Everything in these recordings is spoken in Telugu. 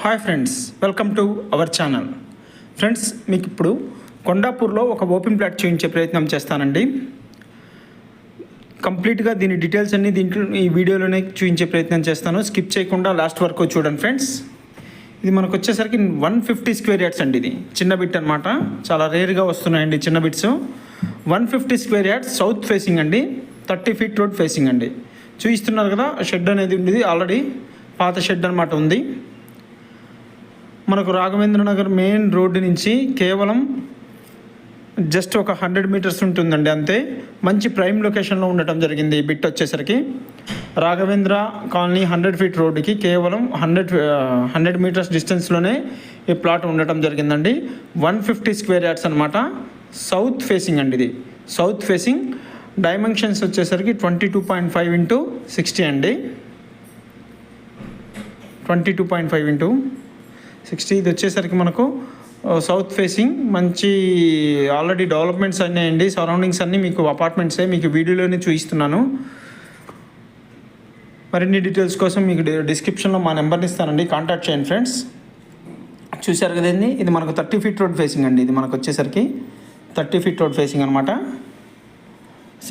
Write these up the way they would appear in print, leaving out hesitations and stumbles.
Hi friends, welcome to our channel. Friends, మీకు ఇప్పుడు కొండాపూర్లో ఒక ఓపెన్ ప్లాట్ చూపించే ప్రయత్నం చేస్తానండి. కంప్లీట్గా దీని డీటెయిల్స్ అన్నీ దీంట్లో ఈ వీడియోలోనే చూపించే ప్రయత్నం చేస్తాను. స్కిప్ చేయకుండా లాస్ట్ వరకు చూడండి ఫ్రెండ్స్. ఇది మనకు వచ్చేసరికి 150 స్క్వేర్ యార్డ్స్ అండి. ఇది చిన్న బిట్ అనమాట, చాలా రేర్గా వస్తున్నాయండి చిన్న bits. 150 square yards, south facing అండి, 30 ఫీట్ రోడ్ ఫేసింగ్ అండి. చూపిస్తున్నారు కదా, షెడ్ అనేది ఉంది, ఆల్రెడీ పాత షెడ్ అనమాట ఉంది. మనకు రాఘవేంద్ర నగర్ మెయిన్ రోడ్డు నుంచి కేవలం జస్ట్ ఒక 100 మీటర్స్ ఉంటుందండి, అంతే. మంచి ప్రైమ్ లొకేషన్లో ఉండటం జరిగింది ఈ బిట్ వచ్చేసరికి. రాఘవేంద్ర కాలనీ 100 ఫీట్ రోడ్డుకి కేవలం 100 మీటర్స్ డిస్టెన్స్లోనే ఈ ప్లాట్ ఉండటం జరిగిందండి. 150 స్క్వేర్ యార్డ్స్ అనమాట, సౌత్ ఫేసింగ్ అండి. ఇది సౌత్ ఫేసింగ్. డైమెన్షన్స్ వచ్చేసరికి 22.5 ఇంటూ 60 అండి. 22.5 ఇంటూ 60. ఇది వచ్చేసరికి మనకు సౌత్ ఫేసింగ్. మంచి ఆల్రెడీ డెవలప్మెంట్స్ అన్నాయండి. సరౌండింగ్స్ అన్నీ మీకు అపార్ట్మెంట్సే, మీకు వీడియోలోనే చూపిస్తున్నాను. మరిన్ని డీటెయిల్స్ కోసం మీకు డిస్క్రిప్షన్లో మా నెంబర్ని ఇస్తానండి, కాంటాక్ట్ చేయండి ఫ్రెండ్స్. చూశారు కదండి, ఇది మనకు 30 ఫీట్ రోడ్ ఫేసింగ్ అండి. ఇది మనకు వచ్చేసరికి 30 ఫీట్ రోడ్ ఫేసింగ్ అనమాట.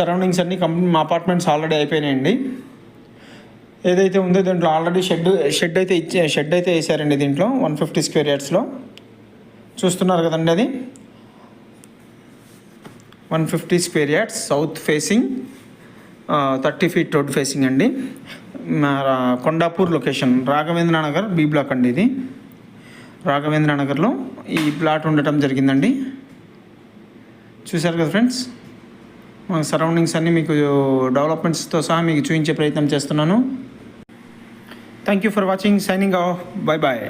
సరౌండింగ్స్ అన్నీ మా అపార్ట్మెంట్స్ ఆల్రెడీ అయిపోయినాయండి. ఏదైతే ఉందో దీంట్లో ఆల్రెడీ షెడ్ అయితే వేసారండి దీంట్లో 150 స్క్వేర్ యార్డ్స్లో. చూస్తున్నారు కదండి, అది 150 square yards, south facing, 30 feet road facing అండి. Kondapur location, Raghavendra Nagar B block అండి. ఇది రాఘవేంద్ర నగర్లో ఈ ప్లాట్ ఉండటం జరిగిందండి. చూశారు కదా ఫ్రెండ్స్, మన సరౌండింగ్స్ అన్నీ మీకు డెవలప్మెంట్స్తో సహా మీకు చూపించే ప్రయత్నం చేస్తున్నాను. Thank you for watching. Signing off. Bye bye.